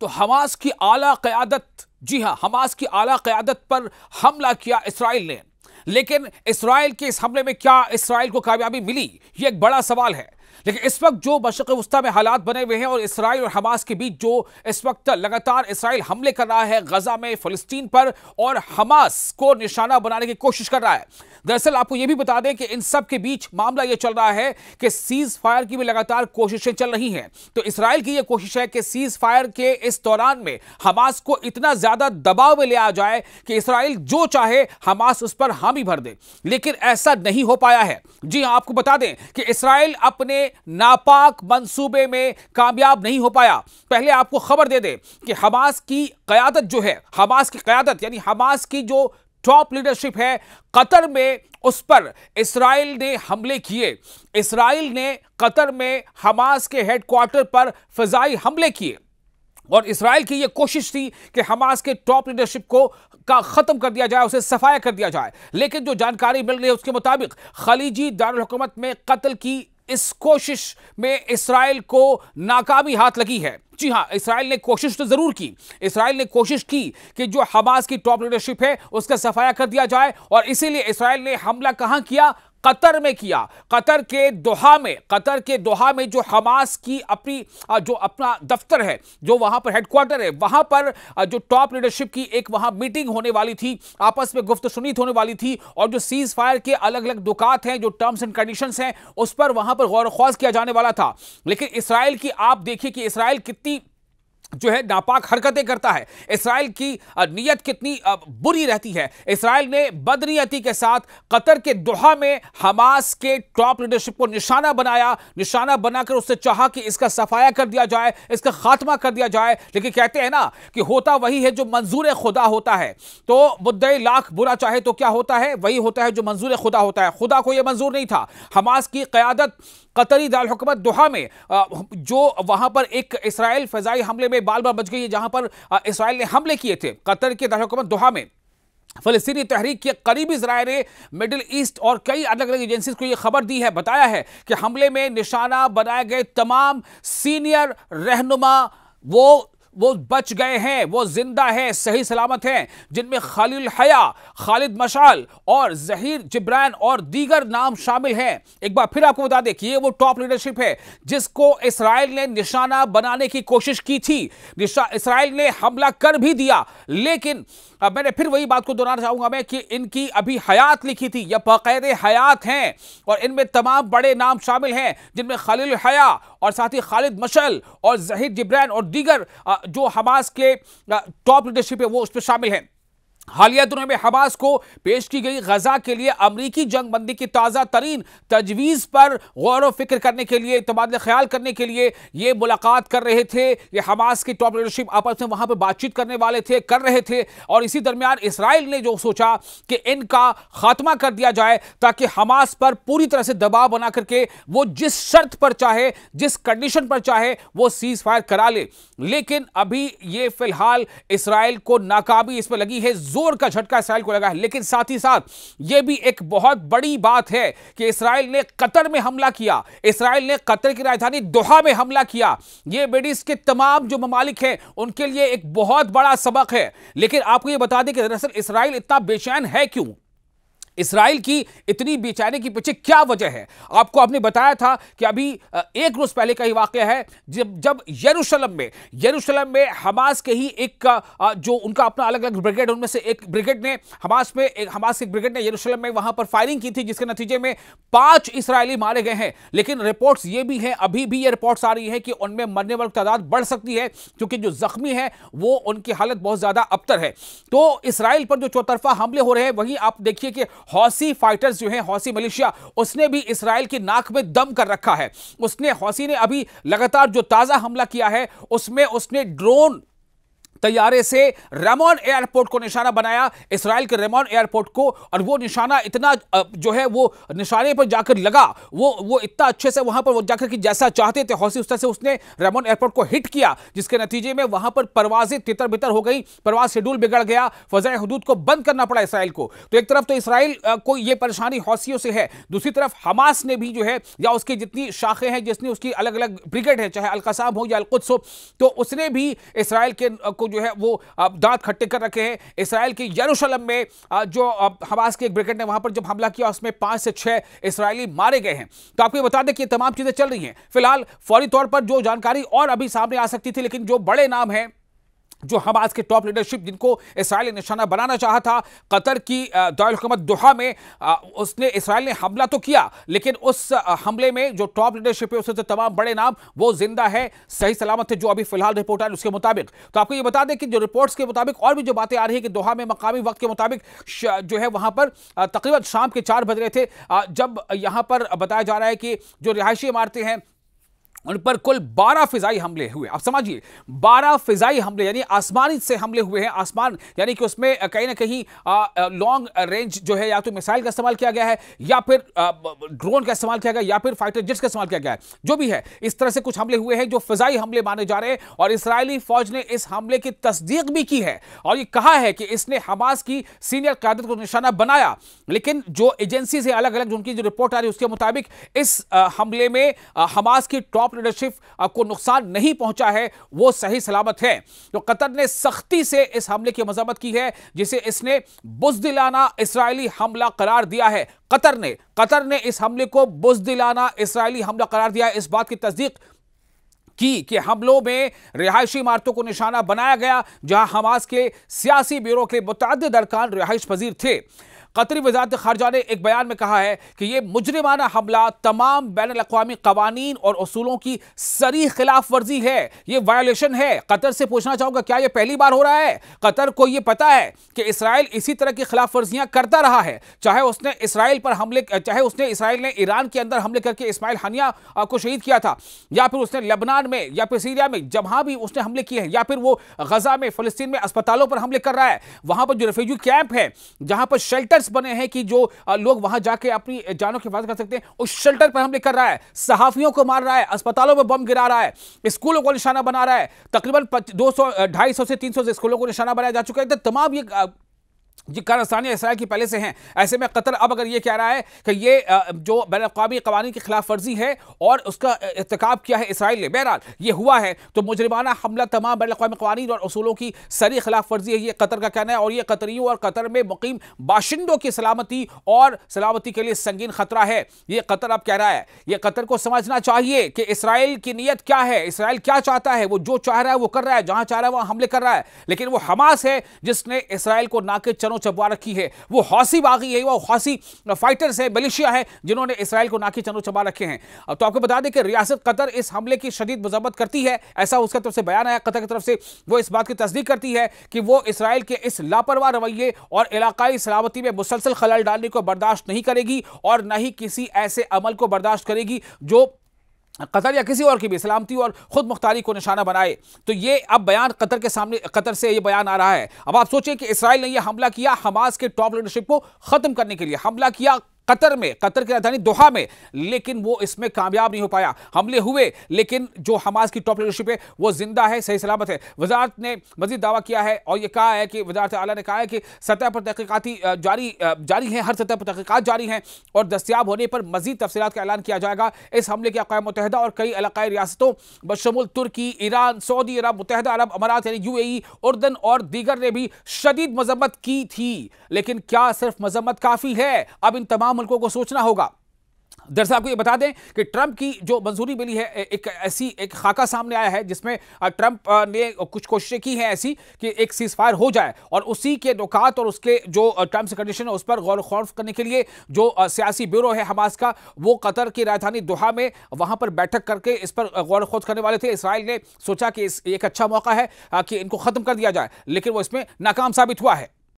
तो हमास की आला क़यादत, जी हां, हमास की आला क़यादत पर हमला किया इसराइल ने। लेकिन इसराइल के इस हमले में क्या इसराइल को कामयाबी मिली, यह एक बड़ा सवाल है। लेकिन इस वक्त जो मशरिक़ वस्ता में हालात बने हुए हैं और इसराइल और हमास के बीच जो इस वक्त लगातार इसराइल हमले कर रहा है गजा में, फ़लस्तीन पर, और हमास को निशाना बनाने की कोशिश कर रहा है। दरअसल आपको यह भी बता दें कि इन सब के बीच मामला यह चल रहा है कि सीज फायर की भी लगातार कोशिशें चल रही हैं। तो इसराइल की यह कोशिश है कि सीज फायर के इस दौरान में हमास को इतना ज्यादा दबाव में ले आ जाए कि इसराइल जो चाहे हमास उस पर हामी भर दे। लेकिन ऐसा नहीं हो पाया है। जी हां, आपको बता दें कि इसराइल अपने नापाक मंसूबे में कामयाब नहीं हो पाया। पहले आपको खबर दे दें कि हमास की क़यादत जो है, हमास की क़यादत यानी हमास की जो टॉप लीडरशिप है कतर में, उस पर इसराइल ने हमले किए। इसराइल ने कतर में हमास के हेडक्वार्टर पर फ़िज़ाई हमले किए और इसराइल की यह कोशिश थी कि हमास के टॉप लीडरशिप को खत्म कर दिया जाए, उसे सफाया कर दिया जाए। लेकिन जो जानकारी मिल रही है उसके मुताबिक खलीजी दारुल हुकूमत में कत्ल की इस कोशिश में इसराइल को नाकामी हाथ लगी है। जी हां, इसराइल ने कोशिश तो जरूर की। इसराइल ने कोशिश की कि जो हमास की टॉप लीडरशिप है उसका सफाया कर दिया जाए, और इसीलिए इसराइल ने हमला कहां किया? कतर में किया। कतर के दोहा में जो हमास की जो अपना दफ्तर है, जो वहां पर हेडक्वार्टर है, वहां पर जो टॉप लीडरशिप की एक वहां मीटिंग होने वाली थी, आपस में गुफ्तगू होने वाली थी, और जो सीज फायर के अलग अलग नुकात हैं, जो टर्म्स एंड कंडीशंस हैं, उस पर वहां पर गौर ख्वास किया जाने वाला था। लेकिन इसराइल की आप देखिए कि इसराइल कितनी जो है नापाक हरकतें करता है, इसराइल की नीयत कितनी बुरी रहती है। इसराइल ने बदनीयती के साथ कतर के दोहा में हमास के टॉप लीडरशिप को निशाना बनाकर उससे चाहा कि इसका सफाया कर दिया जाए, इसका खात्मा कर दिया जाए। लेकिन कहते हैं ना कि होता वही है जो मंजूर खुदा होता है। तो मुद्दे लाख बुरा चाहे तो क्या होता है? वही होता है जो मंजूर खुदा होता है। खुदा को यह मंजूर नहीं था। हमास की क़यादत कतरी दारुल हुकूमत दोहा में जो वहां पर एक इसराइल फ़िज़ाई हमले में बाल बाल बच गई है, जहां पर इसराइल ने हमले किए थे कतर के दारुल हुकूमत दोहा में। फ़लस्तीनी तहरीक के करीबी ज़राए ने मिडिल ईस्ट और कई अलग अलग एजेंसीज को यह खबर दी है, बताया है कि हमले में निशाना बनाए गए तमाम सीनियर रहनुमा वो बच गए हैं, वो जिंदा हैं, सही सलामत हैं, जिनमें खलील हया, खालिद मशाल और जहीर जिब्रान और दीगर नाम शामिल हैं। एक बार फिर आपको बता दें कि ये वो टॉप लीडरशिप है जिसको इसराइल ने निशाना बनाने की कोशिश की थी। इसराइल ने हमला कर भी दिया, लेकिन मैंने फिर वही बात को दोहराना चाहूंगा मैं कि इनकी अभी हयात लिखी थी, या बाकायदे हयात हैं, और इनमें तमाम बड़े नाम शामिल हैं, जिनमें खलील हया और साथ ही खालिद मशअल और जहीर जिब्रान और दीगर जो हमास के टॉप लीडरशिप है वो उस पर शामिल हैं। हालिया दिनों में हमास को पेश की गई गजा के लिए अमरीकी जंगबंदी की ताज़ा तरीन तजवीज़ पर गौर व फिक्र करने के लिए, तबादला ख्याल करने के लिए ये मुलाकात कर रहे थे। ये हमास की टॉप लीडरशिप आपस में वहाँ पर बातचीत करने वाले थे, कर रहे थे, और इसी दरमियान इसराइल ने जो सोचा कि इनका खात्मा कर दिया जाए ताकि हमास पर पूरी तरह से दबाव बना करके वो जिस शर्त पर चाहे, जिस कंडीशन पर चाहे, वो सीज फायर करा ले। लेकिन अभी ये फिलहाल इसराइल को नाकामी इस पर लगी है, जोर का झटका इसराइल को लगा है। लेकिन साथ ही साथ यह भी एक बहुत बड़ी बात है कि इसराइल ने कतर में हमला किया, इसराइल ने कतर की राजधानी दोहा में हमला किया। यह मिडिल ईस्ट के तमाम जो ममालिक हैं उनके लिए एक बहुत बड़ा सबक है। लेकिन आपको यह बता दें कि दरअसल इसराइल इतना बेचैन है क्यों? इसराइल की इतनी बेचैनी के पीछे क्या वजह है? आपको आपने बताया था कि अभी एक रोज पहले का ही वाकया है जब यरूशलेम में हमास के ही एक जो उनका अपना अलग अलग ब्रिगेड, उनमें से एक ब्रिगेड ने हमास के ब्रिगेड ने यरूशलेम में वहां पर फायरिंग की थी, जिसके नतीजे में 5 इसराइली मारे गए हैं। लेकिन रिपोर्ट्स ये भी हैं, अभी भी ये रिपोर्ट्स आ रही है कि उनमें मरने वालों की तादाद बढ़ सकती है, क्योंकि जो जख्मी है वो उनकी हालत बहुत ज्यादा अबतर है। तो इसराइल पर जो चौतरफा हमले हो रहे हैं, वहीं आप देखिए कि हौसी फाइटर्स जो हैं, हौसी मिलिशिया, उसने भी इसराइल की नाक में दम कर रखा है। हौसी ने अभी लगातार जो ताजा हमला किया है उसमें उसने ड्रोन तैयारे से रेमोन एयरपोर्ट को निशाना बनाया, इसराइल के रेमोन एयरपोर्ट को, और वो निशाना इतना जो है वो निशाने पर जाकर लगा, वो इतना अच्छे से वहां पर वो जाकर कि जैसा चाहते थे हौसी उस तरह से उसने रेमोन एयरपोर्ट को हिट किया, जिसके नतीजे में वहां पर परवाजें तितर बितर हो गई, परवाज शेड्यूल बिगड़ गया, फजाए हुदूद को बंद करना पड़ा इसराइल को। तो एक तरफ तो इसराइल को यह परेशानी हौसियों से है, दूसरी तरफ हमास ने भी जो है या उसकी जितनी शाखें हैं, जिसने उसकी अलग अलग ब्रिगेड है, चाहे अल-कसाम हो या अल-कुद्स हो, तो उसने भी इसराइल के को जो है वो दांत खट्टे कर रखे हैं। इसराइल के यरूशलेम में जो हमास के एक ब्रिगेड ने वहां पर जब हमला किया उसमें 5 से 6 इसराइली मारे गए हैं। तो आपको बता दें कि ये तमाम चीजें चल रही हैं। फिलहाल फौरी तौर पर जो जानकारी और अभी सामने आ सकती थी, लेकिन जो बड़े नाम हैं जो हमास के टॉप लीडरशिप जिनको इसराइल ने निशाना बनाना चाहा था, कतर की दारुल हुकूमत दोहा में उसने इसराइल ने हमला तो किया, लेकिन उस हमले में जो टॉप लीडरशिप है उससे तमाम बड़े नाम वो जिंदा है, सही सलामत है, जो अभी फिलहाल रिपोर्ट है उसके मुताबिक। तो आपको ये बता दें कि जो रिपोर्ट्स के मुताबिक और भी जो बातें आ रही है कि दोहा में मकामी वक्त के मुताबिक जो है वहां पर तकरीबन शाम के 4 बज रहे थे जब यहां पर बताया जा रहा है कि जो रिहायशी इमारतें हैं उन पर कुल 12 फिजाई हमले हुए। आप समझिए 12 फिजाई हमले, यानी आसमानी से हमले हुए हैं। आसमान यानी कि उसमें कहीं ना कहीं लॉन्ग रेंज जो है या तो मिसाइल का इस्तेमाल किया गया है या फिर ड्रोन का इस्तेमाल किया गया या फिर फाइटर जेट्स का इस्तेमाल किया गया है। जो भी है इस तरह से कुछ हमले हुए हैं जो फिजाई हमले माने जा रहे हैं, और इसराइली फौज ने इस हमले की तस्दीक भी की है और ये कहा है कि इसने हमास की सीनियर क़यादत को निशाना बनाया। लेकिन जो एजेंसी से अलग अलग उनकी जो रिपोर्ट आ रही है उसके मुताबिक इस हमले में हमास की टॉप लीडरशिप को नुकसान नहीं पहुंचा है, वो सही सलामत है। तो कतर ने सख्ती से इस हमले की मजम्मत की है, जिसे इसने बुज़दिलाना इसराइली हमला करार दिया है। कतर ने इस हमले को बुज़दिलाना इसराइली हमला करार दिया है। इस बात की तस्दीक की कि हमलों में रिहायशी इमारतों को निशाना बनाया गया जहां हमास के सियासी ब्यूरो के मुतअद्दिद अरकान रिहाइश पजीर थे। कतरी वज़ारत ख़ारजा ने एक बयान में कहा है कि यह मुजरिमाना हमला तमाम बैनुल-अक़वामी क़वानीन और उसूलों की सरी खिलाफ वर्जी है, यह वायोलेशन है। कतर से पूछना चाहूंगा, क्या यह पहली बार हो रहा है? कतर को यह पता है कि इसराइल इसी तरह की खिलाफ वर्जियां करता रहा है, चाहे उसने इसराइल ने ईरान के अंदर हमले करके इस्माइल हनिया को शहीद किया था, या फिर उसने लेबनान में या फिर सीरिया में जहां भी उसने हमले किए हैं, या फिर वो गजा में फ़लस्तीन में अस्पतालों पर हमले कर रहा है, वहां पर जो रेफ्यूजी कैंप है जहां पर शेल्टर बने हैं कि जो लोग वहां जाके अपनी जानों की हिफाजत कर सकते हैं, उस शेल्टर पर हमले कर रहा है, सहाफियों को मार रहा है, अस्पतालों में बम गिरा रहा है, स्कूलों को निशाना बना रहा है। तकरीबन 250 से 300 स्कूलों को निशाना बनाया जा चुका है। तमाम ये कारस्तानियां इसराइल की पहले से हैं। ऐसे में कतर अब अगर ये कह रहा है कि ये जो बैनुल-अक़वामी क़वानीन की खिलाफ वर्जी है और उसका इर्तिकाब किया है इसराइल ने, बहरहाल ये हुआ है, तो मुजरिमाना हमला तमाम बैनुल-अक़वामी क़वानीन और उसूलों की सरी खिलाफ वर्जी है, ये कतर का कहना है। और ये कतरियों और कतर में मुकीम बाशिंदों की सलामती के लिए संगीन खतरा है, ये कतर अब कह रहा है। ये कतर को समझना चाहिए कि इसराइल की नीयत क्या है, इसराइल क्या चाहता है। वो जो चाह रहा है वो कर रहा है, जहां चाह रहा है वहां हमले कर रहा है, लेकिन वो हमास है जिसने इसराइल को नाके चनों चबवा रखी है। वो हौसी बागी है, वो हौसी फाइटर्स है, मिलिशिया है जिन्होंने इसराइल को नाके चनों चबा रखे हैं। अब तो आपको बता दें कि रियासत कतर इस हमले की शदीद मजम्मत करती है, ऐसा उसकी तरफ से बयान आया कतर की तरफ से। वो इस बात की तस्दीक करती है कि वो इसराइल के इस लापरवाह रवैये और इलाकाई सलामती में मुसलसल खलल डालने को बर्दाश्त नहीं करेगी और न ही किसी ऐसे अमल को बर्दाश्त करेगी जो कतर या किसी और की भी सलामती और खुद मुख्तारी को निशाना बनाए। तो ये अब बयान कतर के सामने, कतर से ये बयान आ रहा है। अब आप सोचें कि इसराइल ने यह हमला किया हमास के टॉप लीडरशिप को खत्म करने के लिए, हमला किया कतर में, कतर की राजधानी दोहा में, लेकिन वो इसमें कामयाब नहीं हो पाया। हमले हुए लेकिन जो हमास की टॉप लीडरशिप है वो जिंदा है, सही सलामत है। वजारत ने मजीद दावा किया है और ये कहा है कि वजारत आला ने कहा है कि सतह पर तहकीकाती जारी है, हर सतह पर तहकीकात जारी हैं और दस्तियाब होने पर मजीद तफसीलात का ऐलान किया जाएगा। इस हमले के अक़वाम मुत्तहिदा और कई इलाकाई रियासतों बशमूल तुर्की, ईरान, सऊदी अरब, मुत्तहिदा अरब अमारात यानी UAE, उर्दन और दीगर ने भी शदीद मजम्मत की थी। लेकिन क्या सिर्फ मजम्मत काफ़ी है? अब इन तमाम मुल्कों को सोचना होगा। दरअसल आपको ये बता दें कि ट्रंप की जो मंजूरी मिली है, एक खाका सामने आया है जिसमें ट्रंप ने कुछ कोशिशें की हैं ऐसी कि एक सीज फायर हो जाए, और उसी के नुकात और उसके जो टर्म्स एंड कंडीशन है उस पर गौर खौफ करने के लिए जो सियासी ब्यूरो है हमास का, वो कतर की राजधानी दोहा में वहां पर बैठक करके इस पर गौर खौफ करने वाले थे। इसराइल ने सोचा कि एक अच्छा मौका है कि इनको खत्म कर दिया जाए, लेकिन वो इसमें नाकाम साबित हुआ है।